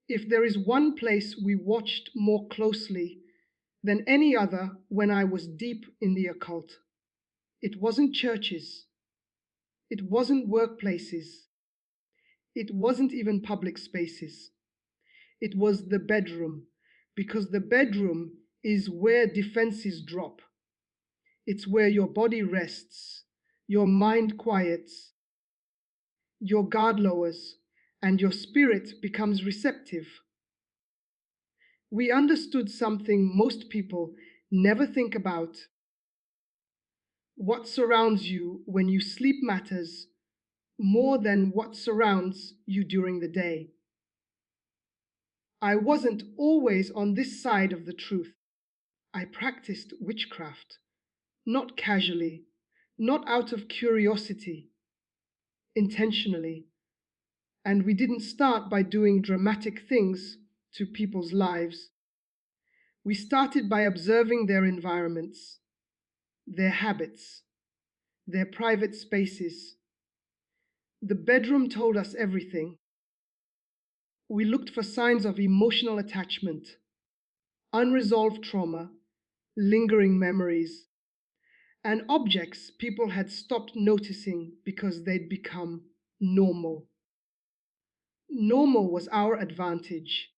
If there is one place we watched more closely than any other when I was deep in the occult, it wasn't churches, it wasn't workplaces, it wasn't even public spaces. It was the bedroom, because the bedroom is where defenses drop. It's where your body rests, your mind quiets, your guard lowers, and your spirit becomes receptive. We understood something most people never think about. What surrounds you when you sleep matters more than what surrounds you during the day. I wasn't always on this side of the truth. I practiced witchcraft, not casually, not out of curiosity, intentionally. And we didn't start by doing dramatic things to people's lives. We started by observing their environments, their habits, their private spaces. The bedroom told us everything. We looked for signs of emotional attachment, unresolved trauma, lingering memories, and objects people had stopped noticing because they'd become normal. Normal was our advantage.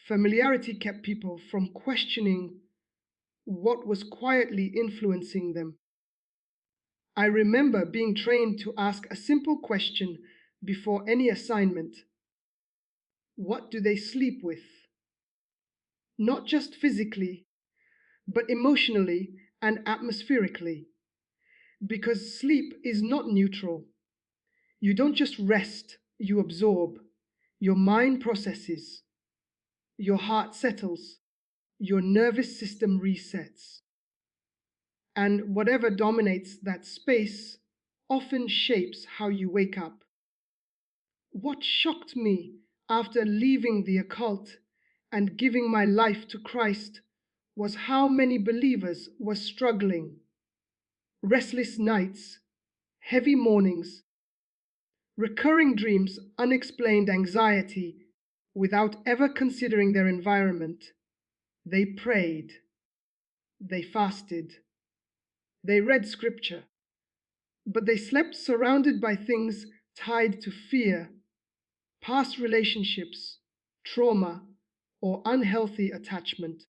Familiarity kept people from questioning what was quietly influencing them. I remember being trained to ask a simple question before any assignment. What do they sleep with? Not just physically, but emotionally and atmospherically. Because sleep is not neutral. You don't just rest, you absorb. Your mind processes. Your heart settles. Your nervous system resets. And whatever dominates that space often shapes how you wake up. What shocked me after leaving the occult and giving my life to Christ was how many believers were struggling. Restless nights, heavy mornings, recurring dreams, unexplained anxiety, without ever considering their environment. They prayed, they fasted, they read scripture, but they slept surrounded by things tied to fear, past relationships, trauma, or unhealthy attachment.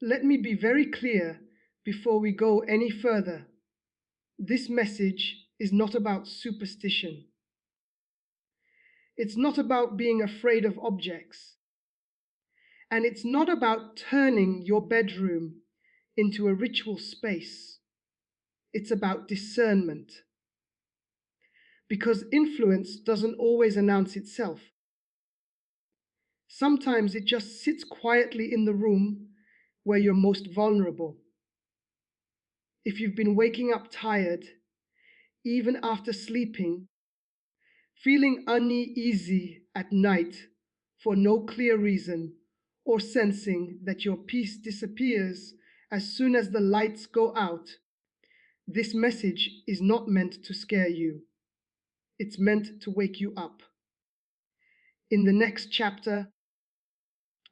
Let me be very clear before we go any further. This message is not about superstition. It's not about being afraid of objects. And it's not about turning your bedroom into a ritual space. It's about discernment. Because influence doesn't always announce itself. Sometimes it just sits quietly in the room where you're most vulnerable. If you've been waking up tired, even after sleeping, feeling uneasy at night for no clear reason, or sensing that your peace disappears as soon as the lights go out, this message is not meant to scare you. It's meant to wake you up. In the next chapter,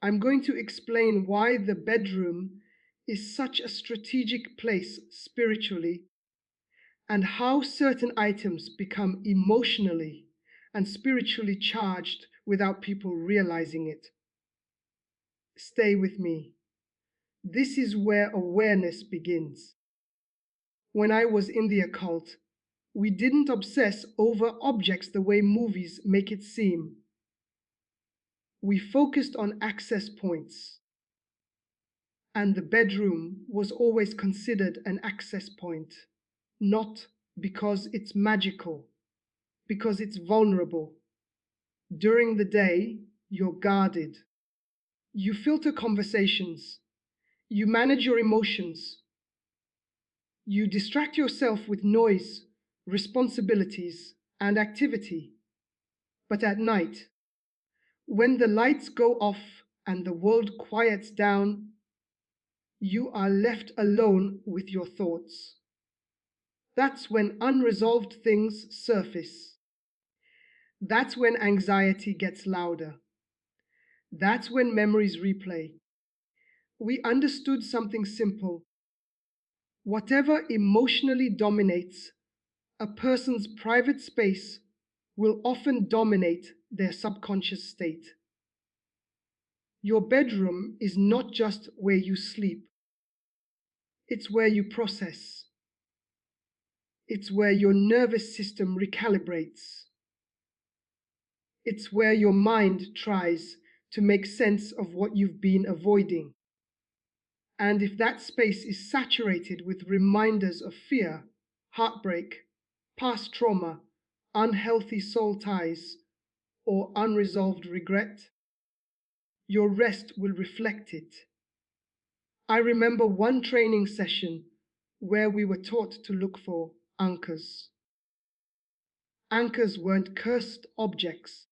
I'm going to explain why the bedroom is such a strategic place spiritually, and how certain items become emotionally and spiritually charged without people realizing it. Stay with me. This is where awareness begins. When I was in the occult, we didn't obsess over objects the way movies make it seem. We focused on access points. And the bedroom was always considered an access point, not because it's magical, because it's vulnerable. During the day, you're guarded. You filter conversations. You manage your emotions. You distract yourself with noise, responsibilities, and activity. But at night, when the lights go off and the world quiets down, you are left alone with your thoughts. That's when unresolved things surface. That's when anxiety gets louder. That's when memories replay. We understood something simple. Whatever emotionally dominates a person's private space will often dominate their subconscious state. Your bedroom is not just where you sleep, it's where you process. It's where your nervous system recalibrates. It's where your mind tries to make sense of what you've been avoiding. And if that space is saturated with reminders of fear, heartbreak, past trauma, unhealthy soul ties, or unresolved regret, your rest will reflect it. I remember one training session where we were taught to look for anchors. Anchors weren't cursed objects.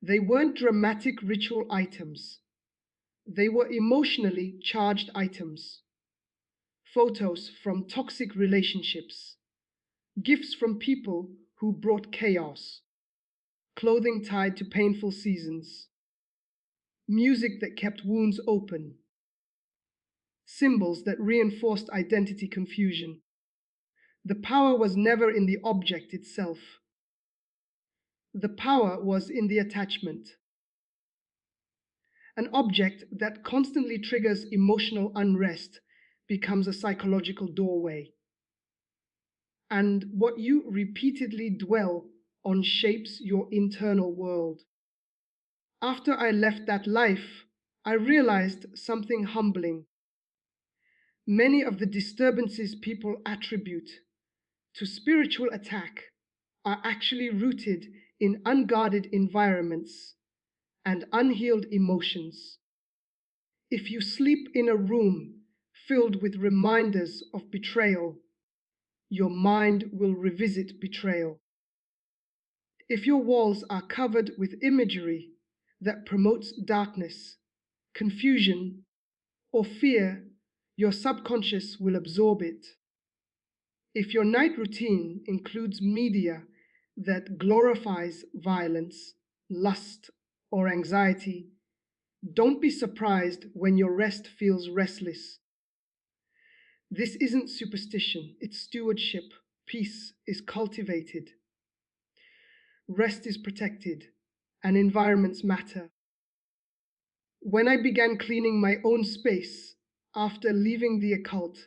They weren't dramatic ritual items. They were emotionally charged items. Photos from toxic relationships, gifts from people who brought chaos, clothing tied to painful seasons, music that kept wounds open, symbols that reinforced identity confusion. The power was never in the object itself. The power was in the attachment. An object that constantly triggers emotional unrest becomes a psychological doorway. And what you repeatedly dwell on shapes your internal world. After I left that life, I realized something humbling. Many of the disturbances people attribute to spiritual attack are actually rooted in unguarded environments and unhealed emotions. If you sleep in a room filled with reminders of betrayal, your mind will revisit betrayal. If your walls are covered with imagery that promotes darkness, confusion, or fear, your subconscious will absorb it. If your night routine includes media that glorifies violence, lust, or anxiety, don't be surprised when your rest feels restless. This isn't superstition, it's stewardship. Peace is cultivated. Rest is protected, and environments matter. When I began cleaning my own space after leaving the occult,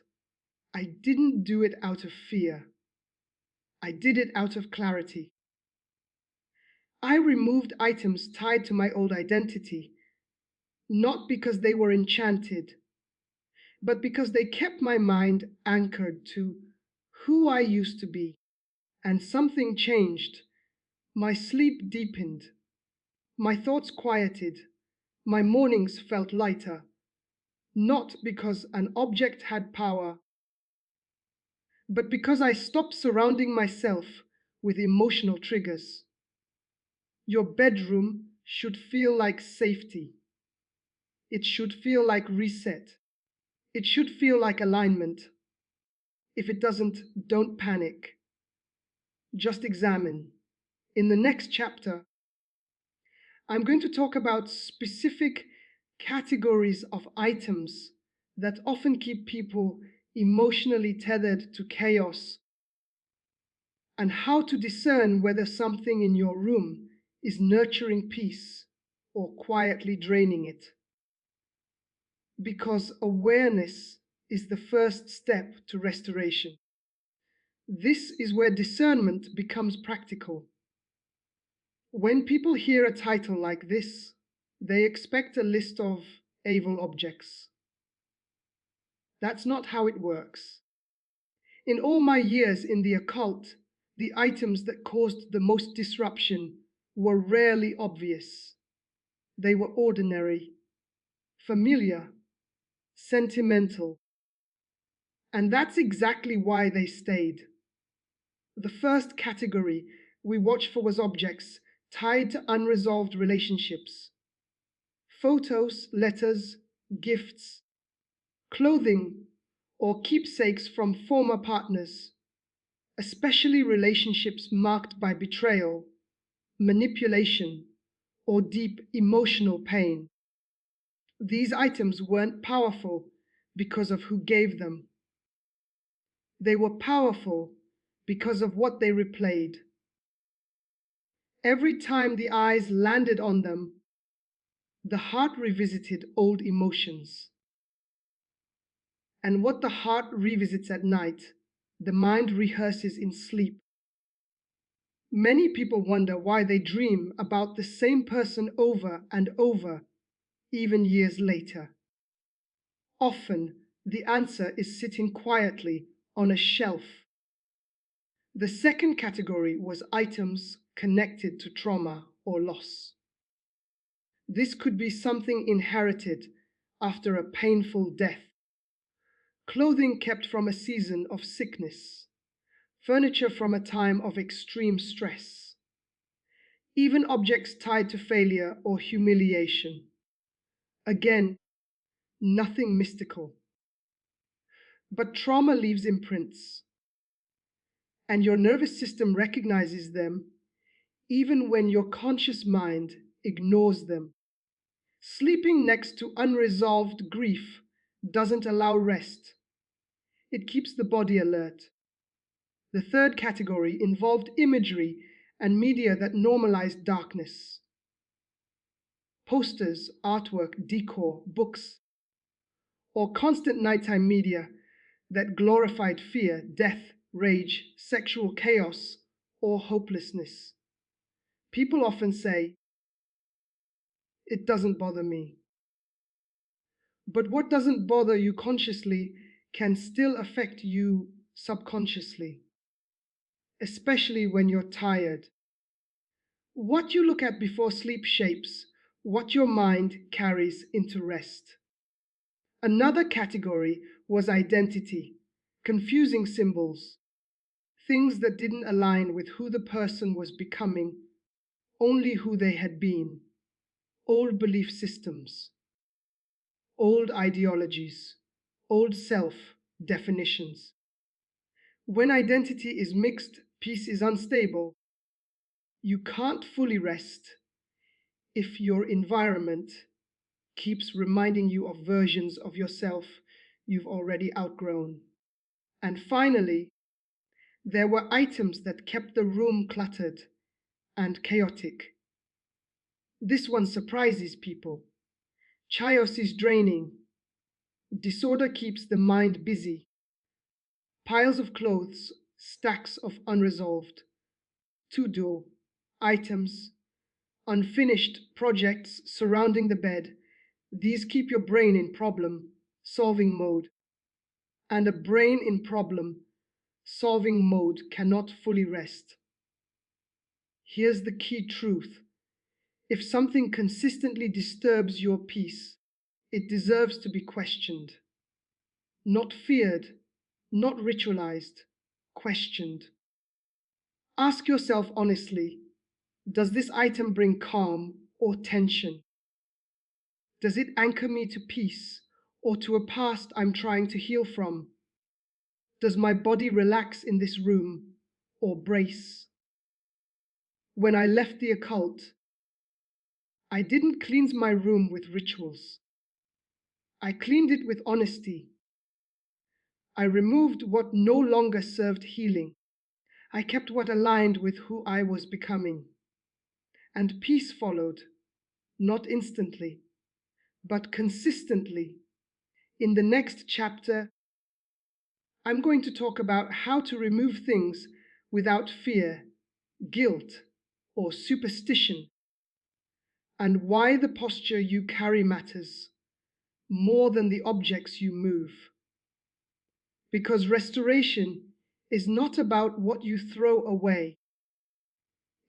I didn't do it out of fear. I did it out of clarity. I removed items tied to my old identity, not because they were enchanted, but because they kept my mind anchored to who I used to be. And something changed. My sleep deepened. My thoughts quieted. My mornings felt lighter. Not because an object had power, but because I stopped surrounding myself with emotional triggers. Your bedroom should feel like safety. It should feel like reset. It should feel like alignment. If it doesn't, don't panic. Just examine. In the next chapter, I'm going to talk about specific categories of items that often keep people emotionally tethered to chaos, and how to discern whether something in your room is nurturing peace or quietly draining it. Because awareness is the first step to restoration. This is where discernment becomes practical. When people hear a title like this, they expect a list of evil objects. That's not how it works. In all my years in the occult, the items that caused the most disruption were rarely obvious. They were ordinary, familiar, sentimental, and that's exactly why they stayed. The first category we watch for was objects tied to unresolved relationships. Photos, letters, gifts, clothing, or keepsakes from former partners, especially relationships marked by betrayal, manipulation, or deep emotional pain. These items weren't powerful because of who gave them. They were powerful because of what they replayed. Every time the eyes landed on them, the heart revisited old emotions. And what the heart revisits at night, the mind rehearses in sleep. Many people wonder why they dream about the same person over and over, even years later. Often, the answer is sitting quietly on a shelf. The second category was items connected to trauma or loss. This could be something inherited after a painful death, clothing kept from a season of sickness, furniture from a time of extreme stress, even objects tied to failure or humiliation. Again, nothing mystical. But trauma leaves imprints, and your nervous system recognizes them even when your conscious mind ignores them. Sleeping next to unresolved grief doesn't allow rest. It keeps the body alert. The third category involved imagery and media that normalized darkness. Posters, artwork, decor, books, or constant nighttime media that glorified fear, death, rage, sexual chaos, or hopelessness. People often say, "It doesn't bother me." But what doesn't bother you consciously can still affect you subconsciously, especially when you're tired. What you look at before sleep shapes what your mind carries into rest. Another category was identity, confusing symbols, things that didn't align with who the person was becoming, only who they had been. Old belief systems, old ideologies, old self definitions. When identity is mixed, peace is unstable. You can't fully rest if your environment keeps reminding you of versions of yourself you've already outgrown. And finally, there were items that kept the room cluttered and chaotic. This one surprises people. Chaos is draining. Disorder keeps the mind busy. Piles of clothes, stacks of unresolved, to-do items, unfinished projects surrounding the bed. These keep your brain in problem-solving mode. And a brain in problem-solving mode cannot fully rest. Here's the key truth. If something consistently disturbs your peace, it deserves to be questioned. Not feared, not ritualized, questioned. Ask yourself honestly, does this item bring calm or tension? Does it anchor me to peace or to a past I'm trying to heal from? Does my body relax in this room or brace? When I left the occult, I didn't cleanse my room with rituals. I cleaned it with honesty. I removed what no longer served healing. I kept what aligned with who I was becoming. And peace followed, not instantly, but consistently. In the next chapter, I'm going to talk about how to remove things without fear, guilt, or superstition, and why the posture you carry matters more than the objects you move. Because restoration is not about what you throw away,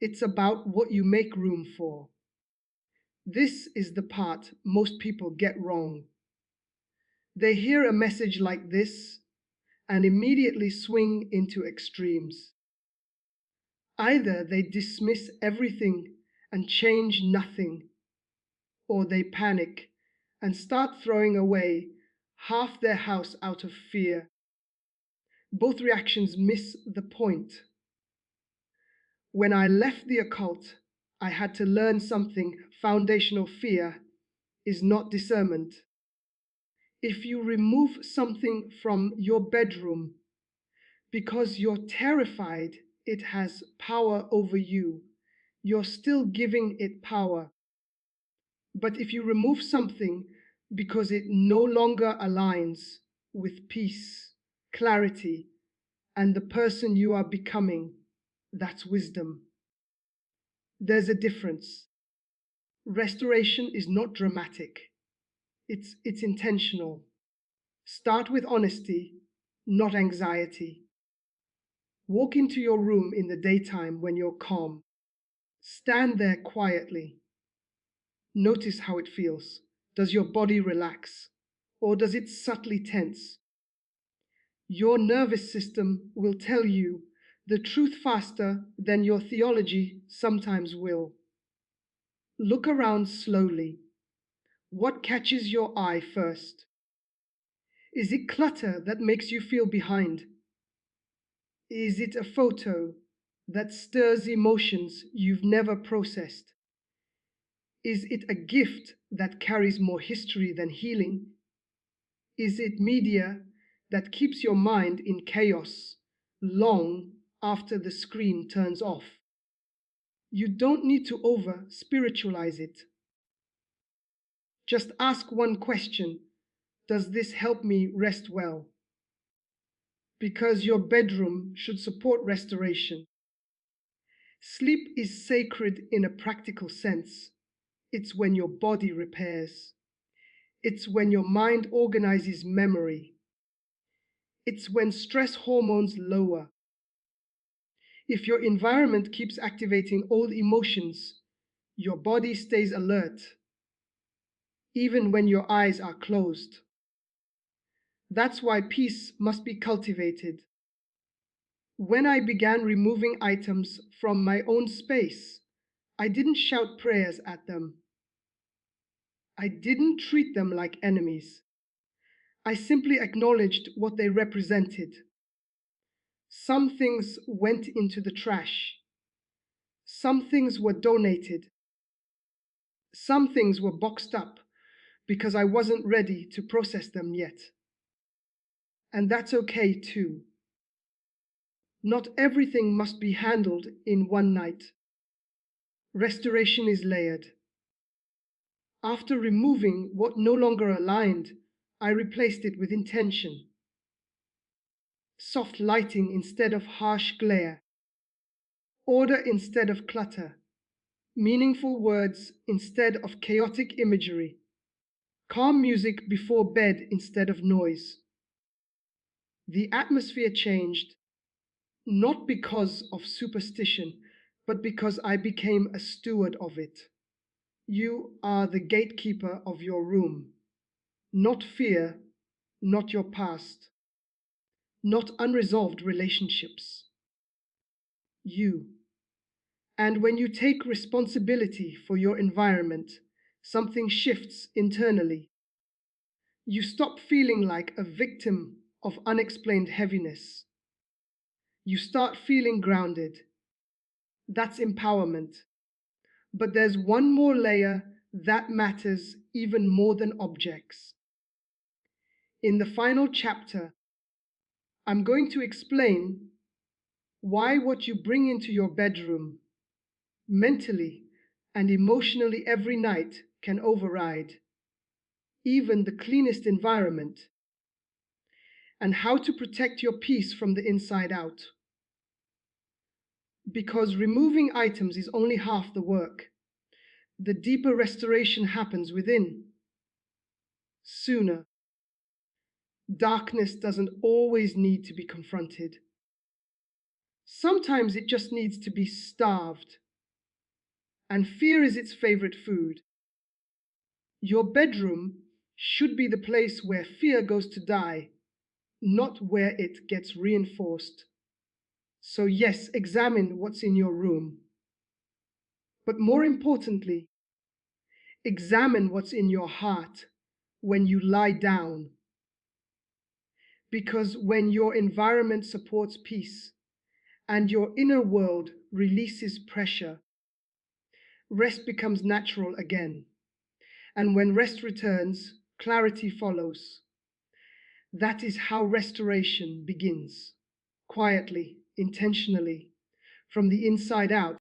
it's about what you make room for. This is the part most people get wrong. They hear a message like this and immediately swing into extremes. Either they dismiss everything and change nothing, or they panic and start throwing away half their house out of fear. Both reactions miss the point. When I left the occult, I had to learn something foundational. Fear is not discernment. If you remove something from your bedroom because you're terrified it has power over you, you're still giving it power. But if you remove something because it no longer aligns with peace, clarity, and the person you are becoming, that's wisdom. There's a difference. Restoration is not dramatic, it's intentional. Start with honesty, not anxiety. Walk into your room in the daytime when you're calm. Stand there quietly. Notice how it feels. Does your body relax? Or does it subtly tense? Your nervous system will tell you the truth faster than your theology sometimes will. Look around slowly. What catches your eye first? Is it clutter that makes you feel behind? Is it a photo that stirs emotions you've never processed? Is it a gift that carries more history than healing? Is it media that keeps your mind in chaos long after the screen turns off? You don't need to over spiritualize it. Just ask one question: does this help me rest well? Because your bedroom should support restoration. Sleep is sacred in a practical sense. It's when your body repairs. It's when your mind organizes memory. It's when stress hormones lower. If your environment keeps activating old emotions, your body stays alert, even when your eyes are closed. That's why peace must be cultivated. When I began removing items from my own space, I didn't shout prayers at them. I didn't treat them like enemies. I simply acknowledged what they represented. Some things went into the trash. Some things were donated. Some things were boxed up because I wasn't ready to process them yet. And that's okay too. Not everything must be handled in one night. Restoration is layered. After removing what no longer aligned, I replaced it with intention. Soft lighting instead of harsh glare. Order instead of clutter. Meaningful words instead of chaotic imagery. Calm music before bed instead of noise. The atmosphere changed, not because of superstition, but because I became a steward of it. You are the gatekeeper of your room. Not fear, not your past, not unresolved relationships. You. And when you take responsibility for your environment, something shifts internally. You stop feeling like a victim of unexplained heaviness. You start feeling grounded. That's empowerment. But there's one more layer that matters even more than objects. In the final chapter, I'm going to explain why what you bring into your bedroom, mentally and emotionally every night, can override even the cleanest environment, and how to protect your peace from the inside out. Because removing items is only half the work. The deeper restoration happens within. Sooner. Darkness doesn't always need to be confronted. Sometimes it just needs to be starved. And fear is its favorite food. Your bedroom should be the place where fear goes to die, not where it gets reinforced. So yes, examine what's in your room. But more importantly, examine what's in your heart when you lie down. Because when your environment supports peace and your inner world releases pressure, rest becomes natural again. And when rest returns, clarity follows. That is how restoration begins, quietly, intentionally, from the inside out.